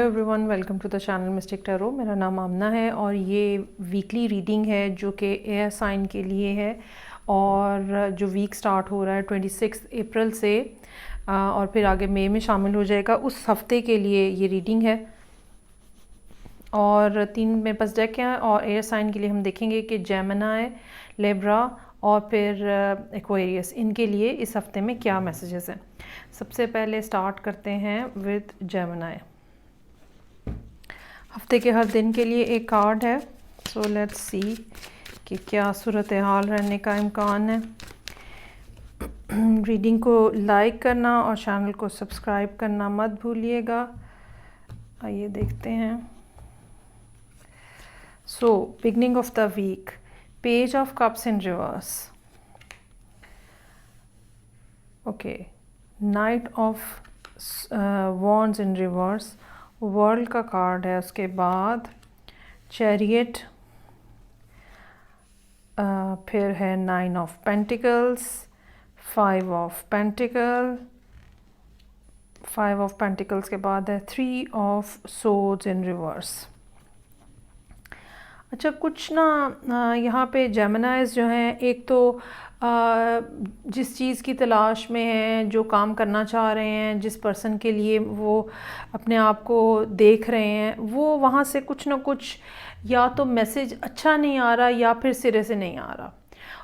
Everyone, welcome to the channel Mystic Tarot. मेरा नाम आमना है और ये वीकली रीडिंग है जो कि एयर साइन के लिए है और जो वीक स्टार्ट हो रहा है 26 अप्रैल से और फिर आगे मई में शामिल हो जाएगा। उस हफ्ते के लिए ये रीडिंग है और 3 मेरे पास डेक हैं और एयर साइन के लिए हम देखेंगे कि जेमिनी, लिब्रा और फिर एक्वेरियस, इनके लिए इस हफ्ते में क्या मैसेजेस हैं। सबसे पहले स्टार्ट करते हैं विद जेमिनी। हफ्ते के हर दिन के लिए एक कार्ड है। सो लेट्स सी कि क्या सूरत हाल रहने का इम्कान है। रीडिंग को लाइक करना और चैनल को सब्सक्राइब करना मत भूलिएगा। आइए देखते हैं। So beginning of the week, page of cups in reverse, okay, knight of wands in reverse, world का कार्ड है। उसके बाद चैरियट, फिर है 9 of pentacles, 5 of pentacle, 5 of pentacles के बाद है 3 ऑफ सोर्ड्स इन रिवर्स। अच्छा, कुछ ना यहाँ पे जेमिनीज जो हैं, एक तो जिस चीज़ की तलाश में हैं, जो काम करना चाह रहे हैं, जिस पर्सन के लिए वो अपने आप को देख रहे हैं, वो वहाँ से कुछ ना कुछ या तो मैसेज अच्छा नहीं आ रहा या फिर सिरे से नहीं आ रहा।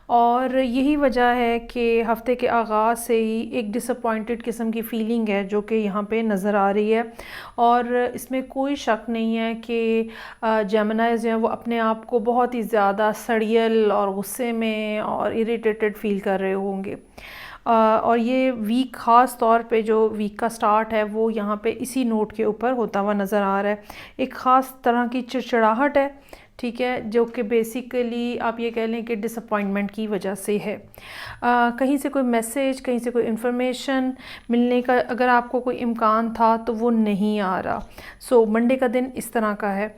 और यही वजह है कि हफ़्ते के आगाज़ से ही एक डिसअपॉइंटेड किस्म की फ़ीलिंग है जो कि यहाँ पे नज़र आ रही है। और इसमें कोई शक नहीं है कि जेमिनीज़ जो हैं वो अपने आप को बहुत ही ज़्यादा सड़ियल और गुस्से में और इरिटेटेड फ़ील कर रहे होंगे। और ये वीक ख़ास तौर पे जो वीक का स्टार्ट है वो यहाँ पे इसी नोट के ऊपर होता हुआ नज़र आ रहा है। एक ख़ास तरह की चिड़चिड़ाहट है, ठीक है, जो कि बेसिकली आप ये कह लें कि डिसअपॉइंटमेंट की वजह से है। कहीं से कोई मैसेज, कहीं से कोई इन्फॉर्मेशन मिलने का अगर आपको कोई इम्कान था तो वो नहीं आ रहा। सो मंडे का दिन इस तरह का है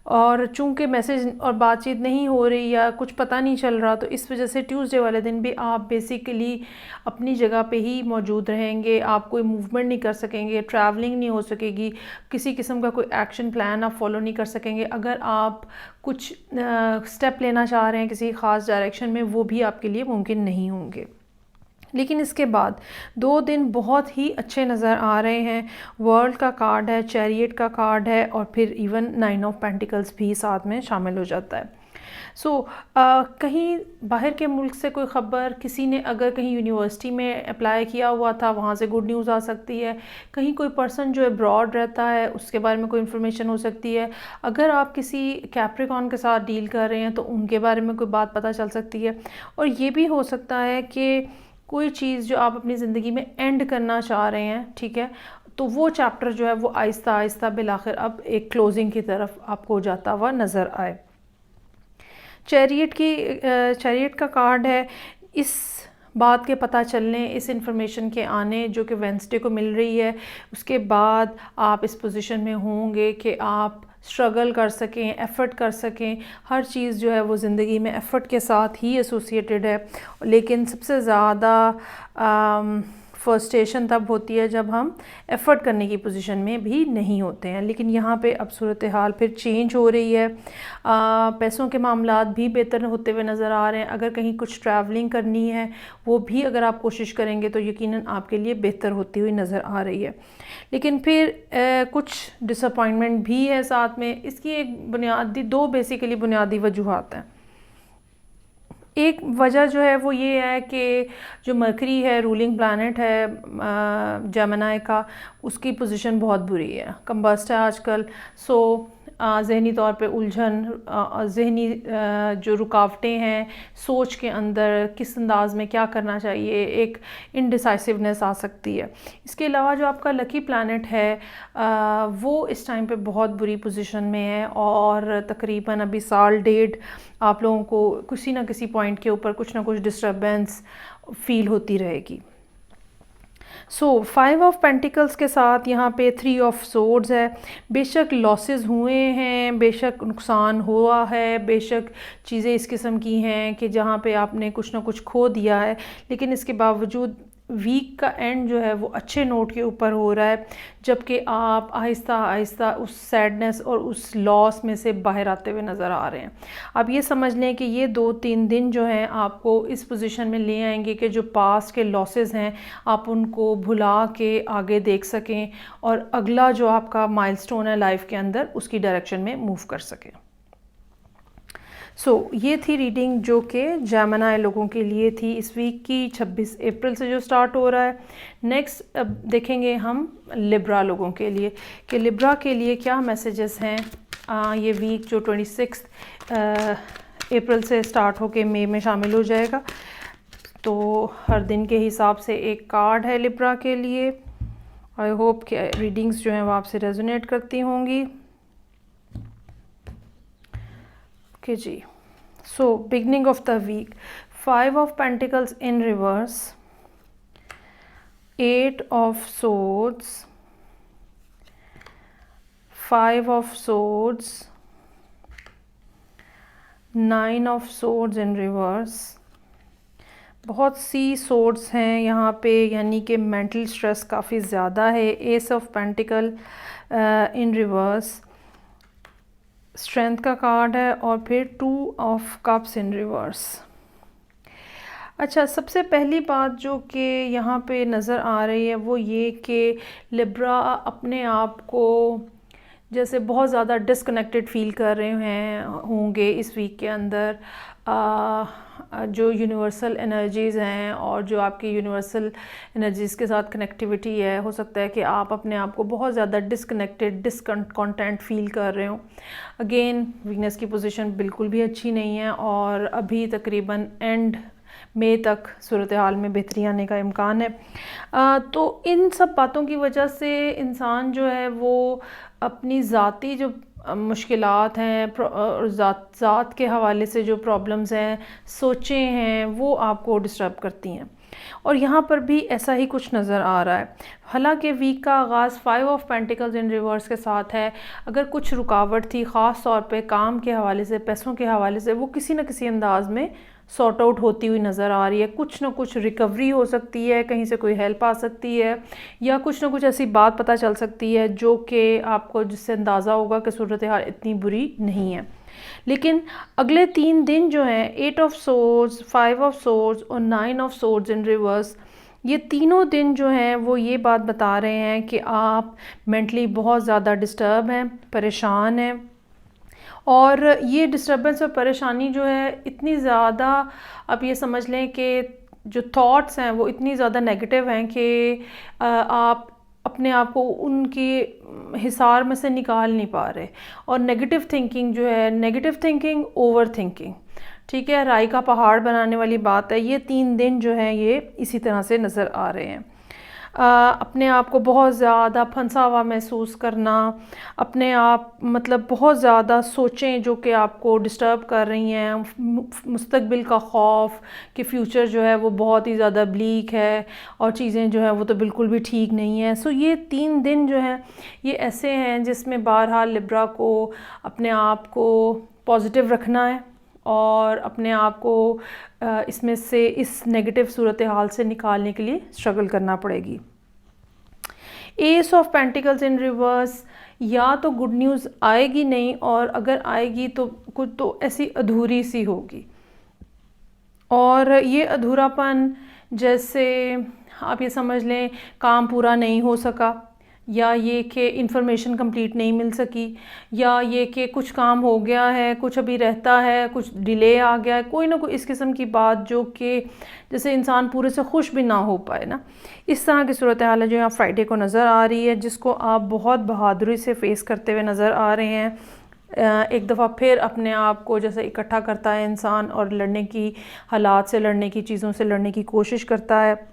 और चूंकि मैसेज और बातचीत नहीं हो रही या कुछ पता नहीं चल रहा, तो इस वजह से ट्यूसडे वाले दिन भी आप बेसिकली अपनी जगह पे ही मौजूद रहेंगे। आप कोई मूवमेंट नहीं कर सकेंगे, ट्रैवलिंग नहीं हो सकेगी, किसी किस्म का कोई एक्शन प्लान आप फॉलो नहीं कर सकेंगे। अगर आप कुछ स्टेप लेना चाह रहे हैं किसी ख़ास डायरेक्शन में, वो भी आपके लिए मुमकिन नहीं होंगे। लेकिन इसके बाद 2 दिन बहुत ही अच्छे नज़र आ रहे हैं। वर्ल्ड का कार्ड है, चैरियट का कार्ड है और फिर इवन 9 ऑफ पेंटिकल्स भी साथ में शामिल हो जाता है। कहीं बाहर के मुल्क से कोई ख़बर, किसी ने अगर कहीं यूनिवर्सिटी में अप्लाई किया हुआ था, वहाँ से गुड न्यूज़ आ सकती है। कहीं कोई पर्सन जो अब्रॉड रहता है उसके बारे में कोई इन्फॉर्मेशन हो सकती है। अगर आप किसी कैप्रिकॉन के साथ डील कर रहे हैं तो उनके बारे में कोई बात पता चल सकती है। और ये भी हो सकता है कि कोई चीज़ जो आप अपनी ज़िंदगी में एंड करना चाह रहे हैं, ठीक है, तो वो चैप्टर जो है वो आहिस्ता आहिस्ता बिलाखिर अब एक क्लोजिंग की तरफ आपको जाता हुआ नज़र आए। चैरियट का कार्ड है। इस बात के पता चलने, इस इंफॉर्मेशन के आने जो कि वेंसडे को मिल रही है, उसके बाद आप इस पोजीशन में होंगे कि आप स्ट्रगल कर सकें, एफ़र्ट कर सकें। हर चीज़ जो है वो ज़िंदगी में एफ़र्ट के साथ ही एसोसिएटेड है। लेकिन सबसे ज़्यादा फ्रस्ट्रेशन तब होती है जब हम एफ़र्ट करने की पोजीशन में भी नहीं होते हैं। लेकिन यहाँ पे अब सूरत हाल फिर चेंज हो रही है। पैसों के मामलात भी बेहतर होते हुए नज़र आ रहे हैं। अगर कहीं कुछ ट्रैवलिंग करनी है वो भी अगर आप कोशिश करेंगे तो यकीनन आपके लिए बेहतर होती हुई नज़र आ रही है। लेकिन फिर कुछ डिसअपॉइंटमेंट भी है साथ में। इसकी एक बुनियादी, 2 बेसिकली बुनियादी वजूहात हैं। एक वजह जो है वो ये है कि जो मरकरी है, रूलिंग प्लैनेट है जेमिनी का, उसकी पोजीशन बहुत बुरी है, कंबस्ट है आजकल। ज़हनी तौर पे उलझन, ज़हनी जो रुकावटें हैं, सोच के अंदर किस अंदाज में क्या करना चाहिए, एक इनडिसाइसिवनेस आ सकती है। इसके अलावा जो आपका लकी प्लैनेट है वो इस टाइम पे बहुत बुरी पोजीशन में है और तकरीबन अभी साल डेढ़ आप लोगों को किसी ना किसी पॉइंट के ऊपर कुछ ना कुछ डिस्टर्बेंस फील होती रहेगी। 5 ऑफ पेंटिकल्स के साथ यहाँ पे 3 ऑफ सोर्ड्स है। बेशक लॉसेस हुए हैं, बेशक नुकसान हुआ है, बेशक चीज़ें इस किस्म की हैं कि जहाँ पे आपने कुछ ना कुछ खो दिया है, लेकिन इसके बावजूद वीक का एंड जो है वो अच्छे नोट के ऊपर हो रहा है, जबकि आप आहिस्ता आहिस्ता उस सैडनेस और उस लॉस में से बाहर आते हुए नज़र आ रहे हैं। आप ये समझ लें कि ये 2-3 दिन जो हैं आपको इस पोजीशन में ले आएंगे कि जो पास्ट के लॉसेस हैं आप उनको भुला के आगे देख सकें और अगला जो आपका माइलस्टोन है लाइफ के अंदर उसकी डायरेक्शन में मूव कर सकें। ये थी रीडिंग जो कि जेमिनी लोगों के लिए थी इस वीक की 26 अप्रैल से जो स्टार्ट हो रहा है। नेक्स्ट अब देखेंगे हम लिब्रा लोगों के लिए कि लिब्रा के लिए क्या मैसेजेस हैं। ये वीक जो 26 अप्रैल से स्टार्ट होके मई में शामिल हो जाएगा, तो हर दिन के हिसाब से एक कार्ड है लिब्रा के लिए। आई होप कि रीडिंग्स जो हैं वो आपसे रेजोनेट करती होंगी। ओके जी, so beginning of the week, 5 of Pentacles in reverse, 8 of Swords, 5 of Swords, 9 of Swords in reverse। बहुत सी सोर्ड्स हैं यहाँ पे, यानी कि मेंटल स्ट्रेस काफ़ी ज़्यादा है। S of pentacle in reverse strength का कार्ड है, और फिर 2 ऑफ कप्स इन रिवर्स। अच्छा, सबसे पहली बात जो कि यहाँ पे नज़र आ रही है वो ये कि लिब्रा अपने आप को जैसे बहुत ज़्यादा डिस्कनेक्टेड फ़ील कर रहे होंगे इस वीक के अंदर। जो यूनिवर्सल एनर्जीज़ हैं और जो आपकी यूनिवर्सल एनर्जीज़ के साथ कनेक्टिविटी है, हो सकता है कि आप अपने आप को बहुत ज़्यादा डिस्कनेक्टेड डिसकंटेंट फ़ील कर रहे हो। अगेन वीनस की पोजीशन बिल्कुल भी अच्छी नहीं है और अभी तकरीबन एंड मई तक सूरत हाल में बेहतरी आने का इम्कान है। तो इन सब बातों की वजह से इंसान जो है वो अपनी ज़ाती जो मुश्किलात हैं और ज़ात के हवाले से जो प्रॉब्लम्स हैं, सोचें हैं, वो आपको डिस्टर्ब करती हैं। और यहाँ पर भी ऐसा ही कुछ नज़र आ रहा है। हालांकि वीक का आगाज़ 5 ऑफ पेंटिकल्स इन रिवर्स के साथ है। अगर कुछ रुकावट थी ख़ास तौर पे काम के हवाले से, पैसों के हवाले से, वो किसी न किसी अंदाज में सॉर्ट आउट होती हुई नज़र आ रही है। कुछ ना कुछ रिकवरी हो सकती है, कहीं से कोई हेल्प आ सकती है, या कुछ ना कुछ ऐसी बात पता चल सकती है जो कि आपको जिससे अंदाज़ा होगा कि सूरत हाल इतनी बुरी नहीं है। लेकिन अगले 3 दिन जो हैं 8 ऑफ सोर्ड्स, 5 ऑफ सोर्ड्स और 9 ऑफ सोर्ड्स इन रिवर्स, ये तीनों दिन जो हैं वो ये बात बता रहे हैं कि आप मेंटली बहुत ज़्यादा डिस्टर्ब हैं, परेशान हैं। और ये डिस्टर्बेंस और परेशानी जो है इतनी ज़्यादा, आप ये समझ लें कि जो थॉट्स हैं वो इतनी ज़्यादा नेगेटिव हैं कि आप अपने आप को उनके हिसार में से निकाल नहीं पा रहे। और नेगेटिव थिंकिंग जो है, नेगेटिव थिंकिंग, ओवर थिंकिंग, ठीक है, राई का पहाड़ बनाने वाली बात है। ये 3 दिन जो है ये इसी तरह से नज़र आ रहे हैं। अपने आप को बहुत ज़्यादा फंसा हुआ महसूस करना, अपने आप मतलब बहुत ज़्यादा सोचें जो कि आपको डिस्टर्ब कर रही हैं, मुस्तकबिल का खौफ कि फ़्यूचर जो है वो बहुत ही ज़्यादा ब्लीक है और चीज़ें जो हैं वो तो बिल्कुल भी ठीक नहीं है। सो ये 3 दिन जो हैं ये ऐसे हैं जिसमें बहरहाल लिब्रा को अपने आप को पॉजिटिव रखना है और अपने आप को इसमें से, इस नेगेटिव सूरत हाल से निकालने के लिए स्ट्रगल करना पड़ेगी। S of pentacles in reverse, या तो गुड न्यूज़ आएगी नहीं, और अगर आएगी तो कुछ तो ऐसी अधूरी सी होगी। और ये अधूरापन जैसे आप ये समझ लें काम पूरा नहीं हो सका, या ये कि इंफॉर्मेशन कंप्लीट नहीं मिल सकी, या ये कि कुछ काम हो गया है, कुछ अभी रहता है, कुछ डिले आ गया है, कोई ना कोई इस किस्म की बात जो कि जैसे इंसान पूरे से खुश भी ना हो पाए ना, इस तरह की सूरत हाल है जो यहाँ फ्राइडे को नज़र आ रही है, जिसको आप बहुत बहादुरी से फेस करते हुए नज़र आ रहे हैं। एक दफ़ा फिर अपने आप को जैसे इकट्ठा करता है इंसान और लड़ने की, हालात से लड़ने की, चीज़ों से लड़ने की कोशिश करता है।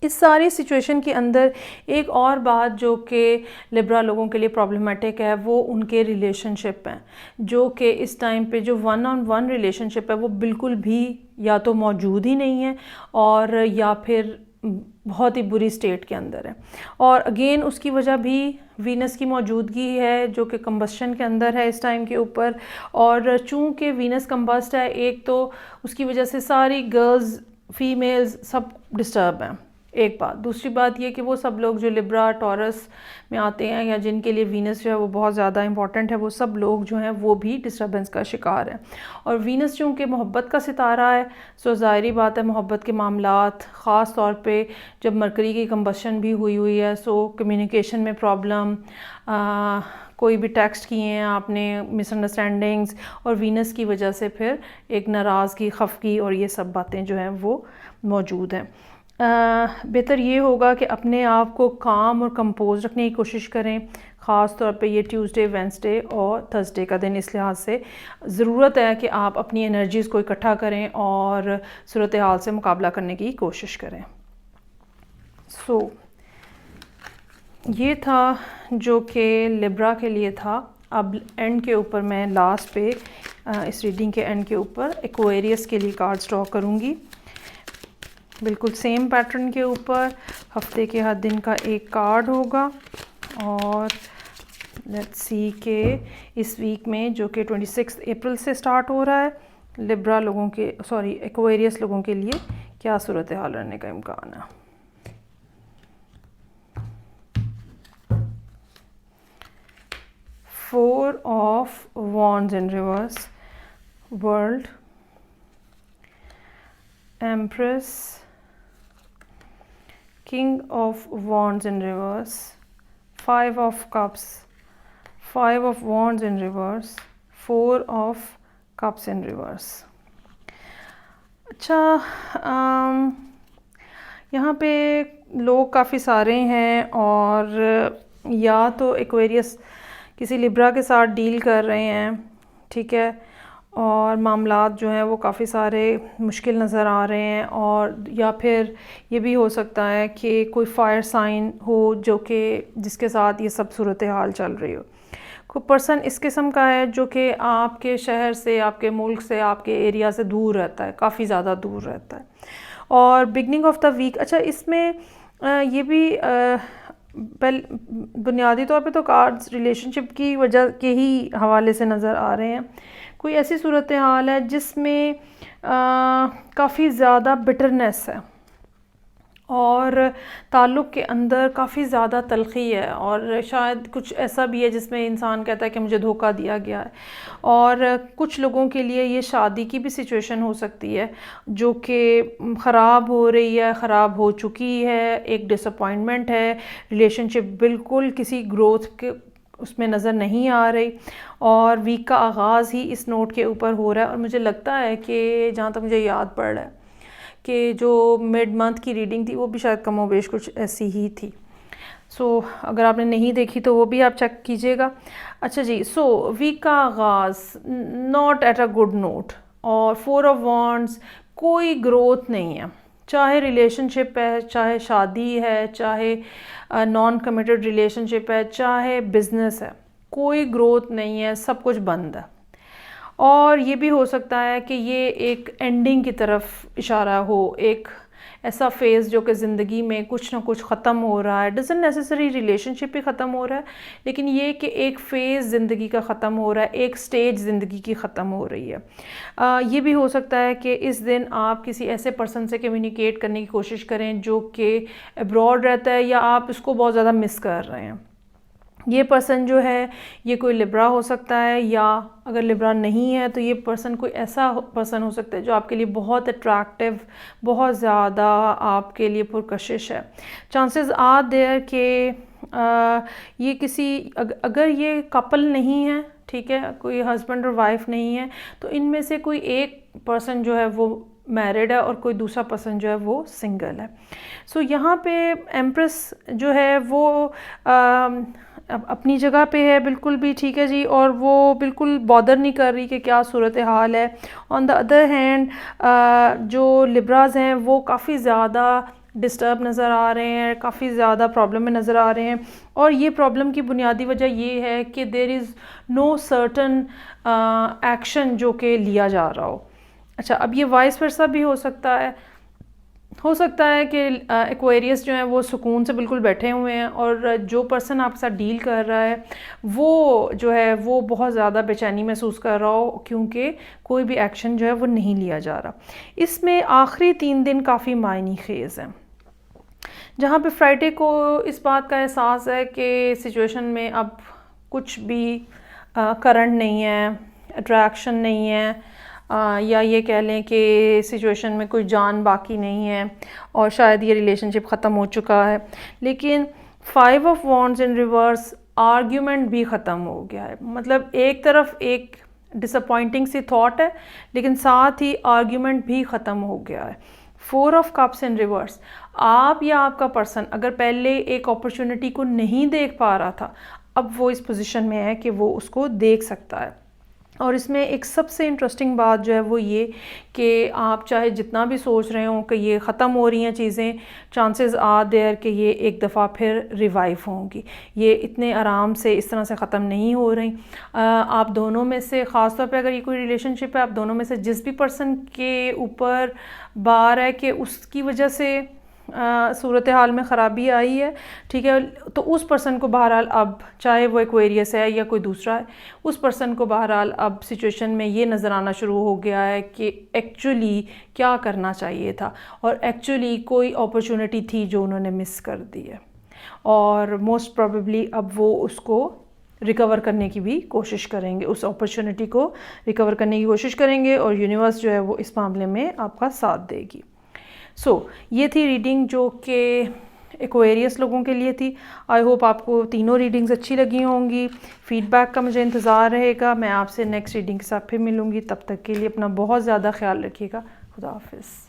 इस सारी सिचुएशन के अंदर एक और बात जो कि लिब्रा लोगों के लिए प्रॉब्लमेटिक है वो उनके रिलेशनशिप हैं, जो कि इस टाइम पे जो 1-on-1 रिलेशनशिप है वो बिल्कुल भी या तो मौजूद ही नहीं है और या फिर बहुत ही बुरी स्टेट के अंदर है। और अगेन उसकी वजह भी वीनस की मौजूदगी है जो कि कंबस्शन के अंदर है इस टाइम के ऊपर। और चूँकि वीनस कंबस्ट है, एक तो उसकी वजह से सारी गर्ल्स, फीमेल्स सब डिस्टर्ब हैं एक बात। दूसरी बात ये कि वो सब लोग जो लिब्रा टॉरस में आते हैं या जिनके लिए वीनस जो है वो बहुत ज़्यादा इंपॉर्टेंट है, वो सब लोग जो हैं वो भी डिस्टर्बेंस का शिकार हैं। और वीनस चूँकि मोहब्बत का सितारा है, सो ज़ाहिरी बात है मोहब्बत के मामलात, ख़ास तौर पे जब मरकरी की कंबशन भी हुई है, सो कम्युनिकेशन में प्रॉब्लम, कोई भी टेक्स्ट किए हैं आपने, मिसअंडरस्टैंडिंग्स, और वीनस की वजह से फिर एक नाराज़गी, खफगी और ये सब बातें जो हैं वो मौजूद हैं। बेहतर ये होगा कि अपने आप को काम और कंपोज रखने की कोशिश करें, ख़ास तौर पे ये ट्यूसडे, वेडनेसडे और थर्सडे का दिन। इस लिहाज से ज़रूरत है कि आप अपनी एनर्जीज़ को इकट्ठा करें और सूरत हाल से मुकाबला करने की कोशिश करें। ये था जो कि लिब्रा के लिए था। अब एंड के ऊपर मैं लास्ट पे इस रीडिंग के एंड के ऊपर एक्वेरियस के लिए कार्ड ड्रॉ करूँगी, बिल्कुल सेम पैटर्न के ऊपर। हफ्ते के हर दिन का एक कार्ड होगा और लेट्स सी के इस वीक में जो कि 26 अप्रैल से स्टार्ट हो रहा है, लिब्रा लोगों के एक्वेरियस लोगों के लिए क्या सूरत हाल रहने का इम्कान है। Four of Wands in reverse, World, Empress, King of Wands in reverse, Five of Cups, Five of Wands in reverse, Four of Cups in reverse। अच्छा, यहाँ पे लोग काफ़ी सारे हैं और या तो एक्वेरियस किसी लिब्रा के साथ डील कर रहे हैं, ठीक है, और मामलात जो हैं वो काफ़ी सारे मुश्किल नज़र आ रहे हैं, और या फिर ये भी हो सकता है कि कोई फायर साइन हो जो कि जिसके साथ ये सब सूरत हाल चल रही हो। कोई पर्सन इस किस्म का है जो कि आपके शहर से, आपके मुल्क से, आपके एरिया से दूर रहता है, काफ़ी ज़्यादा दूर रहता है। और बिगनिंग ऑफ द वीक, अच्छा इसमें ये भी बुनियादी तौर पे तो कार्ड्स रिलेशनशिप की वजह के ही हवाले से नज़र आ रहे हैं। कोई ऐसी सूरत हाल है जिसमें काफ़ी ज़्यादा बिटरनेस है और ताल्लुक़ के अंदर काफ़ी ज़्यादा तलख़ी है, और शायद कुछ ऐसा भी है जिसमें इंसान कहता है कि मुझे धोखा दिया गया है। और कुछ लोगों के लिए ये शादी की भी सिचुएशन हो सकती है जो कि ख़राब हो रही है, ख़राब हो चुकी है, एक डिसअपॉइंटमेंट है, रिलेशनशिप बिल्कुल किसी ग्रोथ के उसमें नज़र नहीं आ रही, और वीक का आगाज़ ही इस नोट के ऊपर हो रहा है। और मुझे लगता है कि जहाँ तक मुझे याद पड़ रहा है कि जो मिड मंथ की रीडिंग थी वो भी शायद कमोबेश कुछ ऐसी ही थी। अगर आपने नहीं देखी तो वो भी आप चेक कीजिएगा। अच्छा जी, वीक का आगाज़ not at a good note, और 4 ऑफ वॉन्ड्स, कोई ग्रोथ नहीं है, चाहे रिलेशनशिप है, चाहे शादी है, चाहे नॉन कमिटेड रिलेशनशिप है, चाहे बिज़नेस है, कोई ग्रोथ नहीं है, सब कुछ बंद है। और ये भी हो सकता है कि ये एक एंडिंग की तरफ इशारा हो, एक ऐसा फ़ेज़ जो कि ज़िंदगी में कुछ ना कुछ ख़त्म हो रहा है। डज़न्ट नेसेसरी रिलेशनशिप ही ख़त्म हो रहा है, लेकिन ये कि एक फ़ेज़ ज़िंदगी का ख़त्म हो रहा है, एक स्टेज ज़िंदगी की ख़त्म हो रही है। ये भी हो सकता है कि इस दिन आप किसी ऐसे पर्सन से कम्युनिकेट करने की कोशिश करें जो कि अब्रॉड रहता है, या आप इसको बहुत ज़्यादा मिस कर रहे हैं। ये पर्सन जो है ये कोई लिब्रा हो सकता है, या अगर लिब्रा नहीं है तो ये पर्सन कोई ऐसा पर्सन हो सकता है जो आपके लिए बहुत अट्रैक्टिव, बहुत ज़्यादा आपके लिए पुरकशिश है। चांसेस आर देयर कि ये किसी अगर ये कपल नहीं है, ठीक है, कोई हस्बैंड और वाइफ नहीं है, तो इनमें से कोई एक पर्सन जो है वो मैरिड है और कोई दूसरा पर्सन जो है वो सिंगल है। यहाँ पे एम्प्रेस जो है वो अपनी जगह पे है, बिल्कुल भी ठीक है जी, और वो बिल्कुल बॉदर नहीं कर रही कि क्या सूरत हाल है। ऑन द अदर हैंड जो लिब्राज हैं वो काफ़ी ज़्यादा डिस्टर्ब नज़र आ रहे हैं, काफ़ी ज़्यादा प्रॉब्लम में नज़र आ रहे हैं, और ये प्रॉब्लम की बुनियादी वजह ये है कि there is no certain action जो कि लिया जा रहा हो। अच्छा, अब ये वाइस वर्सा भी हो सकता है कि एक्वेरियस जो है वो सुकून से बिल्कुल बैठे हुए हैं, और जो पर्सन आपके साथ डील कर रहा है वो जो है वो बहुत ज़्यादा बेचैनी महसूस कर रहा हो, क्योंकि कोई भी एक्शन जो है वो नहीं लिया जा रहा। इसमें आखिरी 3 दिन काफ़ी मायनी खेज़ हैं। जहाँ पे फ्राइडे को इस बात का एहसास है कि सिचुएशन में अब कुछ भी करंट नहीं है, अट्रैक्शन नहीं है, या ये कह लें कि सिचुएशन में कोई जान बाकी नहीं है और शायद ये रिलेशनशिप ख़त्म हो चुका है। लेकिन 5 of wands in reverse, argument भी ख़त्म हो गया है। मतलब एक तरफ एक डिसअपॉइंटिंग सी थॉट है, लेकिन साथ ही आर्ग्यूमेंट भी ख़त्म हो गया है। 4 ऑफ कप्स इन रिवर्स, आप या आपका पर्सन अगर पहले एक अपॉर्चुनिटी को नहीं देख पा रहा था, अब वो इस पोजीशन में है कि वो उसको देख सकता है। और इसमें एक सबसे इंटरेस्टिंग बात जो है वो ये कि आप चाहे जितना भी सोच रहे हो कि ये ख़त्म हो रही हैं चीज़ें, चांसेस आर देयर कि ये एक दफ़ा फिर रिवाइव होंगी। ये इतने आराम से इस तरह से ख़त्म नहीं हो रही। आप दोनों में से, ख़ास तौर पे अगर ये कोई रिलेशनशिप है, आप दोनों में से जिस भी पर्सन के ऊपर बार है कि उसकी वजह से सूरत हाल में ख़राबी आई है, ठीक है, तो उस पर्सन को बहरहाल अब, चाहे वो एक्वेरियस है या कोई दूसरा है, उस पर्सन को बहरहाल अब सिचुएशन में ये नज़र आना शुरू हो गया है कि एक्चुअली क्या करना चाहिए था और एक्चुअली कोई अपॉर्चुनिटी थी जो उन्होंने मिस कर दी है। और मोस्ट प्रोबेबली अब वो उसको रिकवर करने की भी कोशिश करेंगे, उस अपॉर्चुनिटी को रिकवर करने की कोशिश करेंगे और यूनिवर्स जो है वो इस मामले में आपका साथ देगी। ये थी रीडिंग जो कि एक्वेरियस लोगों के लिए थी। आई होप आपको तीनों रीडिंग्स अच्छी लगी होंगी। फीडबैक का मुझे इंतज़ार रहेगा। मैं आपसे नेक्स्ट रीडिंग के साथ फिर मिलूँगी। तब तक के लिए अपना बहुत ज़्यादा ख्याल रखिएगा। खुदा हाफिज़।